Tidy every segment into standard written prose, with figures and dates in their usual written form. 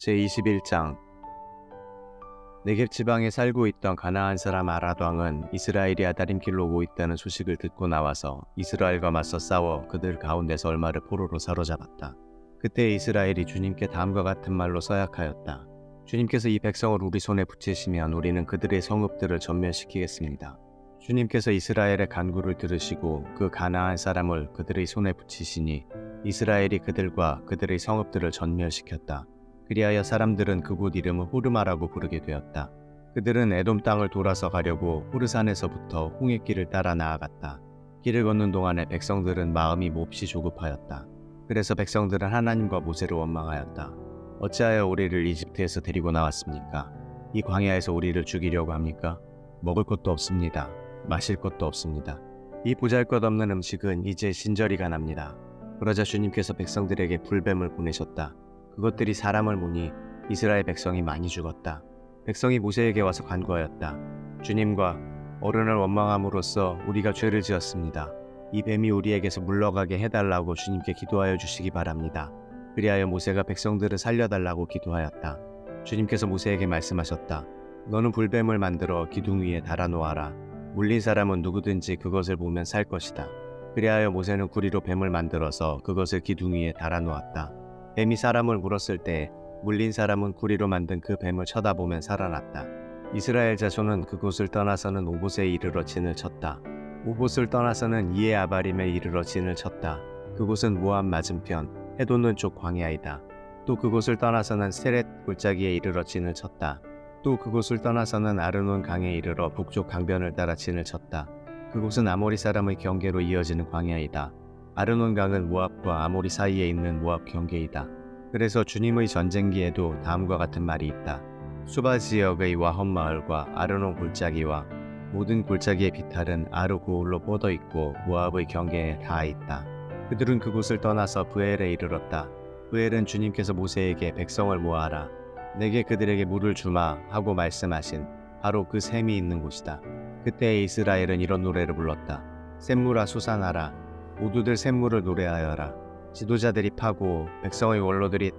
제21장 네겝 지방에 살고 있던 가나안 사람 아랏 왕은 이스라엘이 아다림길로 오고 있다는 소식을 듣고 나와서 이스라엘과 맞서 싸워 그들 가운데서 얼마를 포로로 사로잡았다. 그때 이스라엘이 주님께 다음과 같은 말로 서약하였다. 주님께서 이 백성을 우리 손에 붙이시면 우리는 그들의 성읍들을 전멸시키겠습니다. 주님께서 이스라엘의 간구를 들으시고 그 가나안 사람을 그들의 손에 붙이시니 이스라엘이 그들과 그들의 성읍들을 전멸시켰다. 그리하여 사람들은 그곳 이름을 호르마라고 부르게 되었다. 그들은 에돔 땅을 돌아서 가려고 호르산에서부터 홍해길을 따라 나아갔다. 길을 걷는 동안에 백성들은 마음이 몹시 조급하였다. 그래서 백성들은 하나님과 모세를 원망하였다. 어찌하여 우리를 이집트에서 데리고 나왔습니까? 이 광야에서 우리를 죽이려고 합니까? 먹을 것도 없습니다. 마실 것도 없습니다. 이 보잘것없는 음식은 이제 신절이가 납니다. 그러자 주님께서 백성들에게 불뱀을 보내셨다. 그것들이 사람을 무니 이스라엘 백성이 많이 죽었다. 백성이 모세에게 와서 간구하였다. 주님과 어른을 원망함으로써 우리가 죄를 지었습니다. 이 뱀이 우리에게서 물러가게 해달라고 주님께 기도하여 주시기 바랍니다. 그리하여 모세가 백성들을 살려달라고 기도하였다. 주님께서 모세에게 말씀하셨다. 너는 불뱀을 만들어 기둥 위에 달아놓아라. 물린 사람은 누구든지 그것을 보면 살 것이다. 그리하여 모세는 구리로 뱀을 만들어서 그것을 기둥 위에 달아놓았다. 뱀이 사람을 물었을 때 물린 사람은 구리로 만든 그 뱀을 쳐다보면 살아났다. 이스라엘 자손은 그곳을 떠나서는 오봇에 이르러 진을 쳤다. 오봇을 떠나서는 이에 아바림에 이르러 진을 쳤다. 그곳은 모압 맞은편 해돋는 쪽 광야이다. 또 그곳을 떠나서는 세렛 골짜기에 이르러 진을 쳤다. 또 그곳을 떠나서는 아르논 강에 이르러 북쪽 강변을 따라 진을 쳤다. 그곳은 아모리 사람의 경계로 이어지는 광야이다. 아르논 강은 모압과 아모리 사이에 있는 모압 경계이다. 그래서 주님의 전쟁기에도 다음과 같은 말이 있다. 수바 지역의 와헛 마을과 아르논 골짜기와 모든 골짜기의 비탈은 아르 고울로 뻗어 있고 모압의 경계에 닿아 있다. 그들은 그곳을 떠나서 브엘에 이르렀다. 브엘은 주님께서 모세에게 백성을 모아라. 내게 그들에게 물을 주마 하고 말씀하신 바로 그 샘이 있는 곳이다. 그때 이스라엘은 이런 노래를 불렀다. 샘물아 솟아나라. 모두들 샘물을 노래하여라. 지도자들이 파고 백성의 원로들이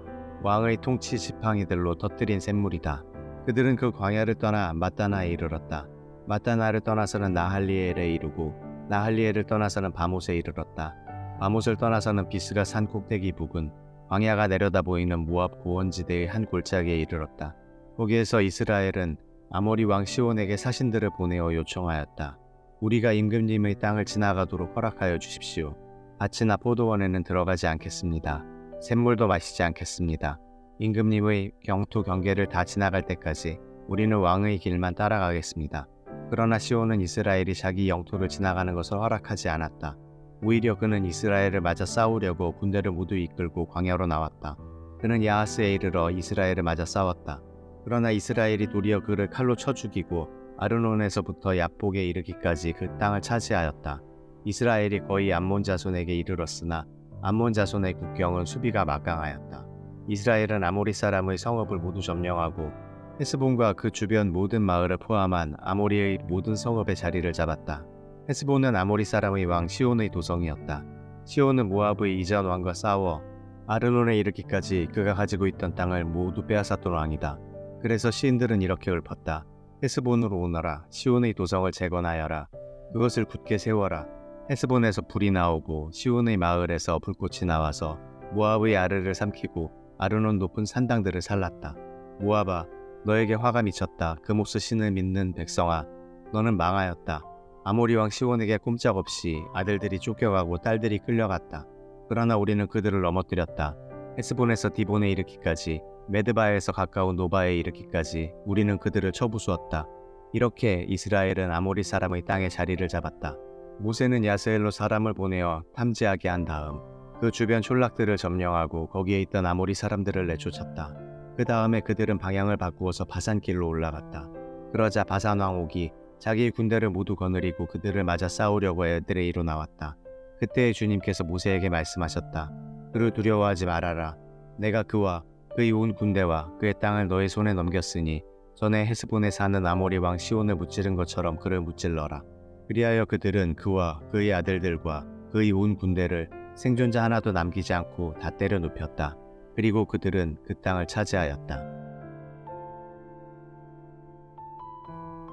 왕의 통치 지팡이들로 터뜨린 샘물이다. 그들은 그 광야를 떠나 마따나에 이르렀다. 마따나를 떠나서는 나할리엘에 이르고 나할리엘을 떠나서는 바못에 이르렀다. 바못을 떠나서는 비스가 산 꼭대기 부근 광야가 내려다 보이는 모압 고원지대의 한 골짜기에 이르렀다. 거기에서 이스라엘은 아모리 왕 시온에게 사신들을 보내어 요청하였다. 우리가 임금님의 땅을 지나가도록 허락하여 주십시오. 밭이나 포도원에는 들어가지 않겠습니다. 샘물도 마시지 않겠습니다. 임금님의 경토 경계를 다 지나갈 때까지 우리는 왕의 길만 따라가겠습니다. 그러나 시온은 이스라엘이 자기 영토를 지나가는 것을 허락하지 않았다. 오히려 그는 이스라엘을 맞아 싸우려고 군대를 모두 이끌고 광야로 나왔다. 그는 야하스에 이르러 이스라엘을 맞아 싸웠다. 그러나 이스라엘이 도리어 그를 칼로 쳐 죽이고 아르논에서부터 야복에 이르기까지 그 땅을 차지하였다. 이스라엘이 거의 암몬 자손에게 이르렀으나 암몬 자손의 국경은 수비가 막강하였다. 이스라엘은 아모리 사람의 성읍을 모두 점령하고 헤스본과 그 주변 모든 마을을 포함한 아모리의 모든 성읍의 자리를 잡았다. 헤스본은 아모리 사람의 왕 시온의 도성이었다. 시온은 모압의 이전 왕과 싸워 아르논에 이르기까지 그가 가지고 있던 땅을 모두 빼앗았던 왕이다. 그래서 시인들은 이렇게 읊었다. 헤스본으로 오너라. 시온의 도성을 재건하여라. 그것을 굳게 세워라. 헤스본에서 불이 나오고 시온의 마을에서 불꽃이 나와서 모압의 아르를 삼키고 아르논 높은 산당들을 살랐다. 모압아, 너에게 화가 미쳤다. 그 몹스 신을 믿는 백성아, 너는 망하였다. 아모리 왕 시온에게 꼼짝없이 아들들이 쫓겨가고 딸들이 끌려갔다. 그러나 우리는 그들을 넘어뜨렸다. 헤스본에서 디본에 이르기까지 메드바에서 가까운 노바에 이르기까지 우리는 그들을 쳐부수었다. 이렇게 이스라엘은 아모리 사람의 땅에 자리를 잡았다. 모세는 야스엘로 사람을 보내어 탐지하게 한 다음 그 주변 촌락들을 점령하고 거기에 있던 아모리 사람들을 내쫓았다. 그 다음에 그들은 방향을 바꾸어서 바산길로 올라갔다. 그러자 바산 왕 옥이 자기의 군대를 모두 거느리고 그들을 맞아 싸우려고 에드레이로 나왔다. 그때 주님께서 모세에게 말씀하셨다. 그를 두려워하지 말아라. 내가 그와 그의 온 군대와 그의 땅을 너의 손에 넘겼으니 전에 헤스본에 사는 아모리 왕 시온을 무찌른 것처럼 그를 무찔러라. 그리하여 그들은 그와 그의 아들들과 그의 온 군대를 생존자 하나도 남기지 않고 다 때려 눕혔다. 그리고 그들은 그 땅을 차지하였다.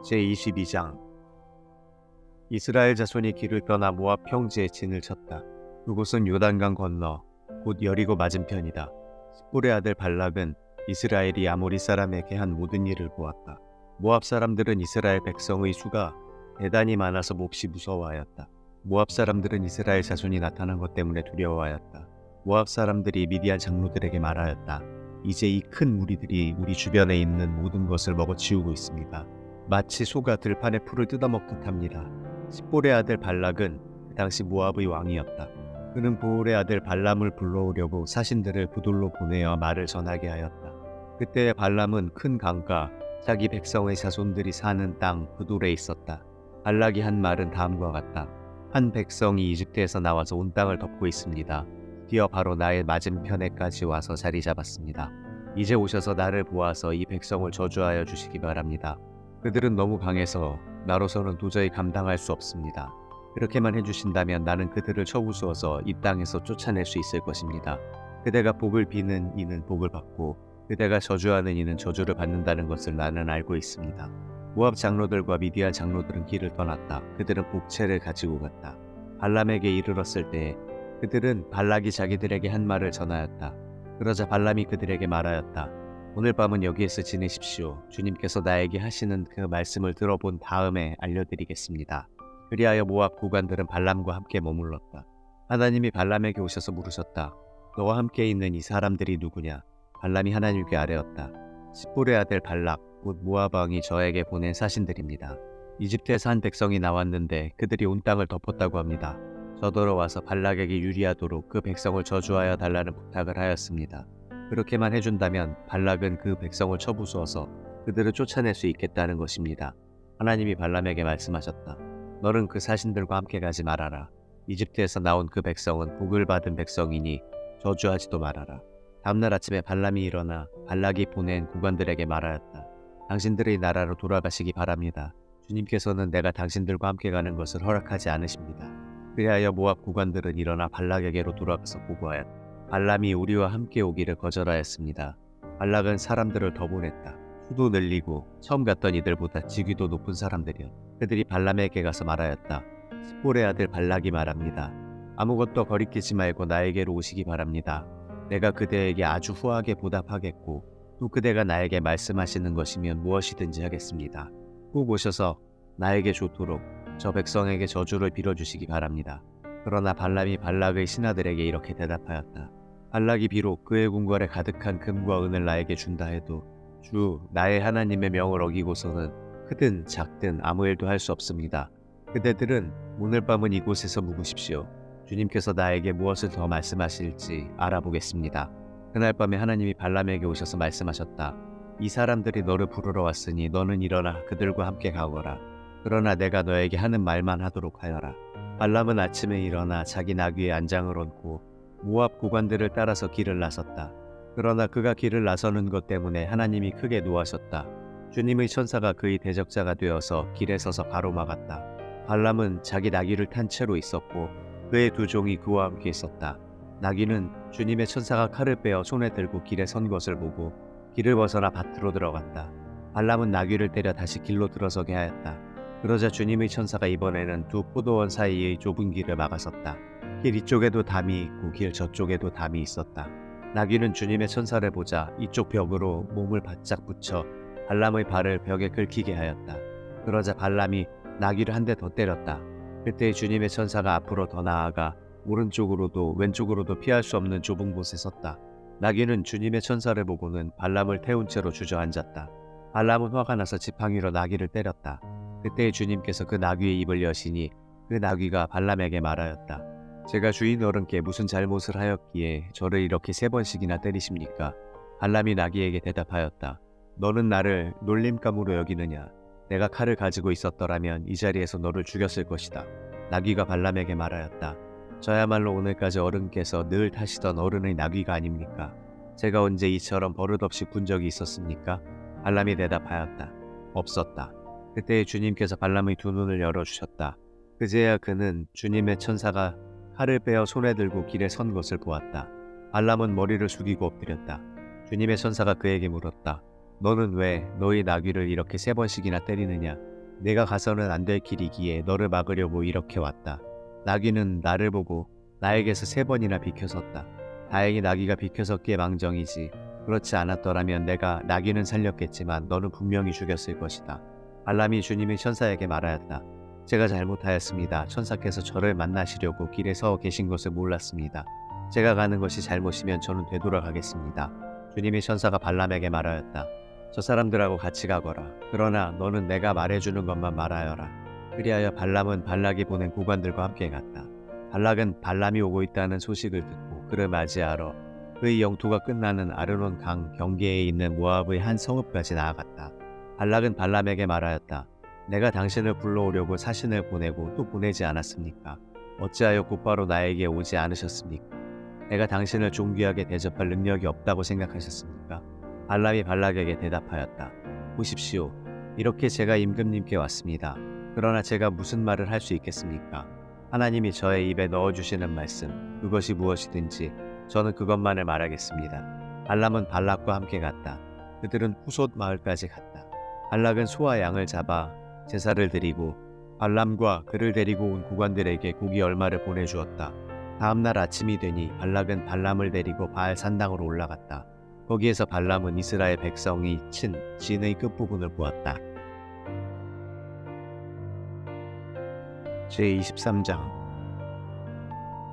제22장 이스라엘 자손이 길을 떠나 모압 평지에 진을 쳤다. 그곳은 요단강 건너 곧 여리고 맞은편이다. 십볼의 아들 발락은 이스라엘이 아모리 사람에게 한 모든 일을 보았다. 모압 사람들은 이스라엘 백성의 수가 대단히 많아서 몹시 무서워하였다. 모압 사람들은 이스라엘 자손이 나타난 것 때문에 두려워하였다. 모압 사람들이 미디안 장로들에게 말하였다. 이제 이 큰 무리들이 우리 주변에 있는 모든 것을 먹어치우고 있습니다. 마치 소가 들판의 풀을 뜯어먹듯 합니다. 십볼의 아들 발락은 그 당시 모압의 왕이었다. 그는 보올의 아들 발람을 불러오려고 사신들을 부돌로 보내어 말을 전하게 하였다. 그때 발람은 큰 강가 자기 백성의 자손들이 사는 땅 부돌에 있었다. 발락이 한 말은 다음과 같다. 한 백성이 이집트에서 나와서 온 땅을 덮고 있습니다. 드디어 바로 나의 맞은편에까지 와서 자리 잡았습니다. 이제 오셔서 나를 보아서 이 백성을 저주하여 주시기 바랍니다. 그들은 너무 강해서 나로서는 도저히 감당할 수 없습니다. 그렇게만 해주신다면 나는 그들을 쳐부수어서 이 땅에서 쫓아낼 수 있을 것입니다. 그대가 복을 비는 이는 복을 받고 그대가 저주하는 이는 저주를 받는다는 것을 나는 알고 있습니다. 모압 장로들과 미디안 장로들은 길을 떠났다. 그들은 복채를 가지고 갔다. 발람에게 이르렀을 때 그들은 발락이 자기들에게 한 말을 전하였다. 그러자 발람이 그들에게 말하였다. 오늘 밤은 여기에서 지내십시오. 주님께서 나에게 하시는 그 말씀을 들어본 다음에 알려드리겠습니다. 그리하여 모압 구관들은 발람과 함께 머물렀다. 하나님이 발람에게 오셔서 물으셨다. 너와 함께 있는 이 사람들이 누구냐? 발람이 하나님께 아뢰었다. 십볼의 아들 발락, 곧 모압 왕이 저에게 보낸 사신들입니다. 이집트에서 한 백성이 나왔는데 그들이 온 땅을 덮었다고 합니다. 저더러 와서 발락에게 유리하도록 그 백성을 저주하여 달라는 부탁을 하였습니다. 그렇게만 해준다면 발락은 그 백성을 쳐부수어서 그들을 쫓아낼 수 있겠다는 것입니다. 하나님이 발람에게 말씀하셨다. 너는 그 사신들과 함께 가지 말아라. 이집트에서 나온 그 백성은 복을 받은 백성이니 저주하지도 말아라. 다음날 아침에 발람이 일어나 발락이 보낸 구관들에게 말하였다. 당신들의 나라로 돌아가시기 바랍니다. 주님께서는 내가 당신들과 함께 가는 것을 허락하지 않으십니다. 그리하여 모압 구관들은 일어나 발락에게로 돌아가서 보고하였다. 발람이 우리와 함께 오기를 거절하였습니다. 발락은 사람들을 더 보냈다. 수도 늘리고 처음 갔던 이들보다 직위도 높은 사람들이었다. 그들이 발람에게 가서 말하였다. 십볼의 아들 발락이 말합니다. 아무것도 거리끼지 말고 나에게로 오시기 바랍니다. 내가 그대에게 아주 후하게 보답하겠고 또 그대가 나에게 말씀하시는 것이면 무엇이든지 하겠습니다. 꼭 오셔서 나에게 좋도록 저 백성에게 저주를 빌어주시기 바랍니다. 그러나 발람이 발락의 신하들에게 이렇게 대답하였다. 발락이 비록 그의 궁궐에 가득한 금과 은을 나에게 준다 해도 주 나의 하나님의 명을 어기고서는 크든 작든 아무 일도 할 수 없습니다. 그대들은 오늘 밤은 이곳에서 묵으십시오. 주님께서 나에게 무엇을 더 말씀하실지 알아보겠습니다. 그날 밤에 하나님이 발람에게 오셔서 말씀하셨다. 이 사람들이 너를 부르러 왔으니 너는 일어나 그들과 함께 가거라. 그러나 내가 너에게 하는 말만 하도록 하여라. 발람은 아침에 일어나 자기 나귀에 안장을 얹고 모압 구관들을 따라서 길을 나섰다. 그러나 그가 길을 나서는 것 때문에 하나님이 크게 노하셨다. 주님의 천사가 그의 대적자가 되어서 길에 서서 가로막았다. 발람은 자기 나귀를 탄 채로 있었고 그의 두 종이 그와 함께 있었다. 나귀는 주님의 천사가 칼을 빼어 손에 들고 길에 선 것을 보고 길을 벗어나 밭으로 들어갔다. 발람은 나귀를 때려 다시 길로 들어서게 하였다. 그러자 주님의 천사가 이번에는 두 포도원 사이의 좁은 길을 막아섰다. 길 이쪽에도 담이 있고 길 저쪽에도 담이 있었다. 나귀는 주님의 천사를 보자 이쪽 벽으로 몸을 바짝 붙여 발람의 발을 벽에 긁히게 하였다. 그러자 발람이 나귀를 한 대 더 때렸다. 그때 주님의 천사가 앞으로 더 나아가 오른쪽으로도 왼쪽으로도 피할 수 없는 좁은 곳에 섰다. 나귀는 주님의 천사를 보고는 발람을 태운 채로 주저앉았다. 발람은 화가 나서 지팡이로 나귀를 때렸다. 그때 주님께서 그 나귀의 입을 여시니 그 나귀가 발람에게 말하였다. 제가 주인 어른께 무슨 잘못을 하였기에 저를 이렇게 3번씩이나 때리십니까? 발람이 나귀에게 대답하였다. 너는 나를 놀림감으로 여기느냐? 내가 칼을 가지고 있었더라면 이 자리에서 너를 죽였을 것이다. 나귀가 발람에게 말하였다. 저야말로 오늘까지 어른께서 늘 타시던 어른의 나귀가 아닙니까? 제가 언제 이처럼 버릇없이 군 적이 있었습니까? 발람이 대답하였다. 없었다. 그때 주님께서 발람의 두 눈을 열어주셨다. 그제야 그는 주님의 천사가 칼을 빼어 손에 들고 길에 선 것을 보았다. 발람은 머리를 숙이고 엎드렸다. 주님의 천사가 그에게 물었다. 너는 왜 너희 나귀를 이렇게 3번씩이나 때리느냐? 내가 가서는 안 될 길이기에 너를 막으려고 이렇게 왔다. 나귀는 나를 보고 나에게서 3번이나 비켜섰다. 다행히 나귀가 비켜섰기에 망정이지. 그렇지 않았더라면 내가 나귀는 살렸겠지만 너는 분명히 죽였을 것이다. 발람이 주님의 천사에게 말하였다. 제가 잘못하였습니다. 천사께서 저를 만나시려고 길에 서 계신 것을 몰랐습니다. 제가 가는 것이 잘못이면 저는 되돌아가겠습니다. 주님의 천사가 발람에게 말하였다. 저 사람들하고 같이 가거라. 그러나 너는 내가 말해주는 것만 말하여라. 그리하여 발람은 발락이 보낸 구관들과 함께 갔다. 발락은 발람이 오고 있다는 소식을 듣고 그를 맞이하러 그의 영토가 끝나는 아르논 강 경계에 있는 모압의 한 성읍까지 나아갔다. 발락은 발람에게 말하였다. 내가 당신을 불러오려고 사신을 보내고 또 보내지 않았습니까? 어찌하여 곧바로 나에게 오지 않으셨습니까? 내가 당신을 존귀하게 대접할 능력이 없다고 생각하셨습니까? 발람이 발락에게 대답하였다. 보십시오. 이렇게 제가 임금님께 왔습니다. 그러나 제가 무슨 말을 할 수 있겠습니까? 하나님이 저의 입에 넣어주시는 말씀, 그것이 무엇이든지 저는 그것만을 말하겠습니다. 발람은 발락과 함께 갔다. 그들은 후솥 마을까지 갔다. 발락은 소와 양을 잡아 제사를 드리고 발람과 그를 데리고 온 구관들에게 고기 얼마를 보내주었다. 다음날 아침이 되니 발락은 발람을 데리고 바알 산당으로 올라갔다. 거기에서 발람은 이스라엘 백성이 친 진의 끝부분을 보았다. 제23장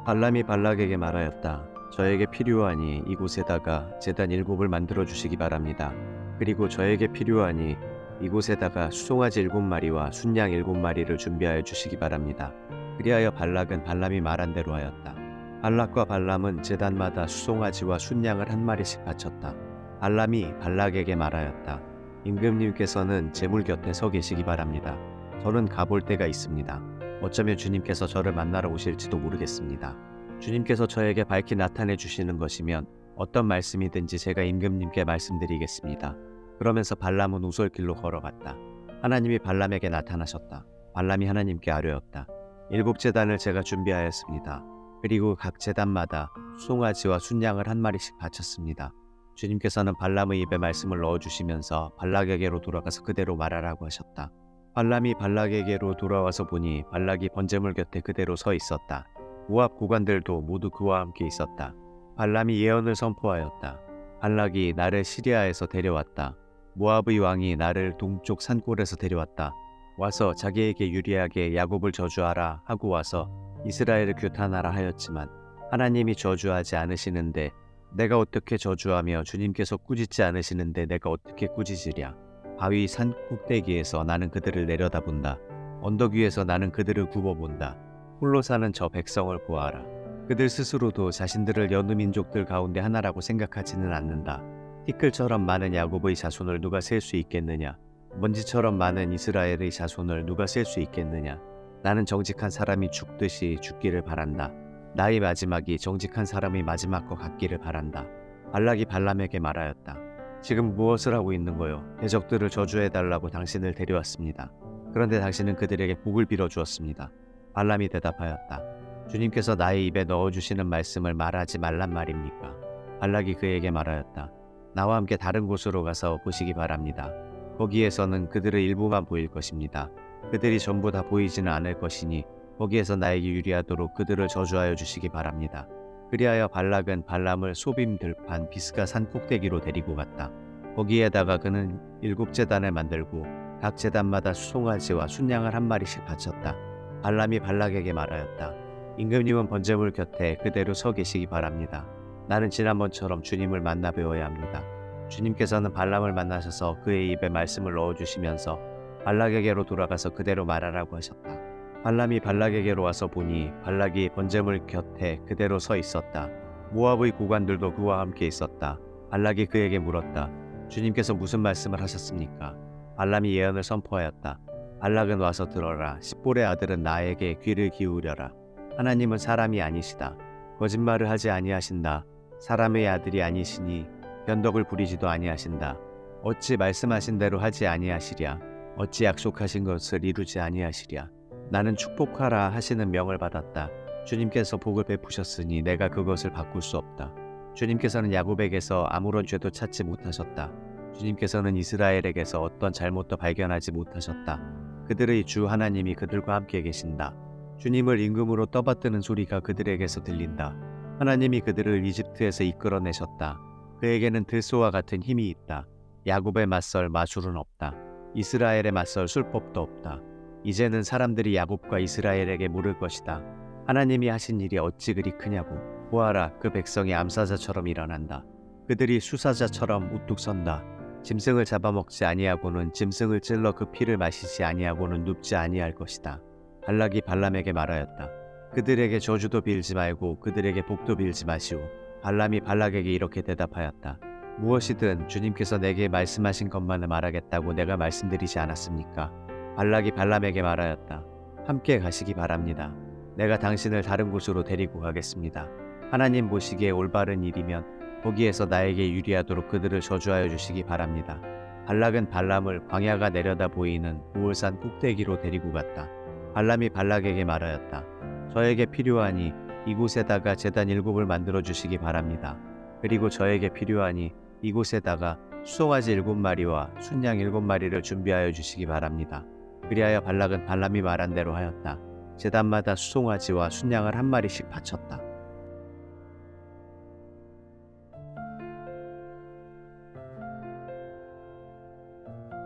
발람이 발락에게 말하였다. 저에게 필요하니 이곳에다가 제단 7을 만들어 주시기 바랍니다. 그리고 저에게 필요하니 이곳에다가 수송아지 7마리와 순양 7마리를 준비하여 주시기 바랍니다. 그리하여 발락은 발람이 말한 대로 하였다. 발락과 발람은 제단마다 수송아지와 순양을 1마리씩 바쳤다. 발람이 발락에게 말하였다. 임금님께서는 제물 곁에 서 계시기 바랍니다. 저는 가볼 때가 있습니다. 어쩌면 주님께서 저를 만나러 오실지도 모르겠습니다. 주님께서 저에게 밝히 나타내 주시는 것이면 어떤 말씀이든지 제가 임금님께 말씀드리겠습니다. 그러면서 발람은 우솔길로 걸어갔다. 하나님이 발람에게 나타나셨다. 발람이 하나님께 아뢰었다. 7제단을 제가 준비하였습니다. 그리고 각 제단마다 수송아지와 순양을 1마리씩 바쳤습니다. 주님께서는 발람의 입에 말씀을 넣어주시면서 발락에게로 돌아가서 그대로 말하라고 하셨다. 발람이 발락에게로 돌아와서 보니 발락이 번제물 곁에 그대로 서 있었다. 모압 고관들도 모두 그와 함께 있었다. 발람이 예언을 선포하였다. 발락이 나를 시리아에서 데려왔다. 모압의 왕이 나를 동쪽 산골에서 데려왔다. 와서 자기에게 유리하게 야곱을 저주하라 하고 와서 이스라엘을 규탄하라 하였지만 하나님이 저주하지 않으시는데 내가 어떻게 저주하며 주님께서 꾸짖지 않으시는데 내가 어떻게 꾸짖으랴. 바위 산 꼭대기에서 나는 그들을 내려다본다. 언덕 위에서 나는 그들을 굽어본다. 홀로 사는 저 백성을 보아라. 그들 스스로도 자신들을 여느 민족들 가운데 하나라고 생각하지는 않는다. 티끌처럼 많은 야곱의 자손을 누가 셀 수 있겠느냐. 먼지처럼 많은 이스라엘의 자손을 누가 셀 수 있겠느냐. 나는 정직한 사람이 죽듯이 죽기를 바란다. 나의 마지막이 정직한 사람의 마지막 것 같기를 바란다. 발락이 발람에게 말하였다. 지금 무엇을 하고 있는 거요? 대적들을 저주해달라고 당신을 데려왔습니다. 그런데 당신은 그들에게 복을 빌어주었습니다. 발람이 대답하였다. 주님께서 나의 입에 넣어주시는 말씀을 말하지 말란 말입니까? 발락이 그에게 말하였다. 나와 함께 다른 곳으로 가서 보시기 바랍니다. 거기에서는 그들의 일부만 보일 것입니다. 그들이 전부 다 보이지는 않을 것이니 거기에서 나에게 유리하도록 그들을 저주하여 주시기 바랍니다. 그리하여 발락은 발람을 소빔 들판 비스가 산 꼭대기로 데리고 갔다. 거기에다가 그는 7제단을 만들고 각 제단마다 수송아지와 순양을 1마리씩 바쳤다. 발람이 발락에게 말하였다. 임금님은 번제물 곁에 그대로 서 계시기 바랍니다. 나는 지난번처럼 주님을 만나 뵈어야 합니다. 주님께서는 발람을 만나셔서 그의 입에 말씀을 넣어주시면서 발락에게로 돌아가서 그대로 말하라고 하셨다. 발람이 발락에게로 와서 보니 발락이 번제물 곁에 그대로 서 있었다. 모압의 고관들도 그와 함께 있었다. 발락이 그에게 물었다. 주님께서 무슨 말씀을 하셨습니까? 발람이 예언을 선포하였다. 발락은 와서 들어라. 십볼의 아들은 나에게 귀를 기울여라. 하나님은 사람이 아니시다. 거짓말을 하지 아니하신다. 사람의 아들이 아니시니 변덕을 부리지도 아니하신다. 어찌 말씀하신 대로 하지 아니하시랴. 어찌 약속하신 것을 이루지 아니하시랴. 나는 축복하라 하시는 명을 받았다. 주님께서 복을 베푸셨으니 내가 그것을 바꿀 수 없다. 주님께서는 야곱에게서 아무런 죄도 찾지 못하셨다. 주님께서는 이스라엘에게서 어떤 잘못도 발견하지 못하셨다. 그들의 주 하나님이 그들과 함께 계신다. 주님을 임금으로 떠받드는 소리가 그들에게서 들린다. 하나님이 그들을 이집트에서 이끌어내셨다. 그에게는 들소와 같은 힘이 있다. 야곱에 맞설 마술은 없다. 이스라엘에 맞설 술법도 없다. 이제는 사람들이 야곱과 이스라엘에게 물을 것이다. 하나님이 하신 일이 어찌 그리 크냐고. 보아라, 그 백성이 암사자처럼 일어난다. 그들이 수사자처럼 우뚝 선다. 짐승을 잡아먹지 아니하고는 짐승을 찔러 그 피를 마시지 아니하고는 눕지 아니할 것이다. 발락이 발람에게 말하였다. 그들에게 저주도 빌지 말고 그들에게 복도 빌지 마시오. 발람이 발락에게 이렇게 대답하였다. 무엇이든 주님께서 내게 말씀하신 것만을 말하겠다고 내가 말씀드리지 않았습니까? 발락이 발람에게 말하였다. 함께 가시기 바랍니다. 내가 당신을 다른 곳으로 데리고 가겠습니다. 하나님 보시기에 올바른 일이면 거기에서 나에게 유리하도록 그들을 저주하여 주시기 바랍니다. 발락은 발람을 광야가 내려다 보이는 우월산 꼭대기로 데리고 갔다. 발람이 발락에게 말하였다. 저에게 필요하니 이곳에다가 제단 7을 만들어 주시기 바랍니다. 그리고 저에게 필요하니 이곳에다가 수송아지 7마리와 순양 7마리를 준비하여 주시기 바랍니다. 그리하여 발락은 발람이 말한 대로 하였다. 제단마다 수송아지와 순양을 1마리씩 바쳤다.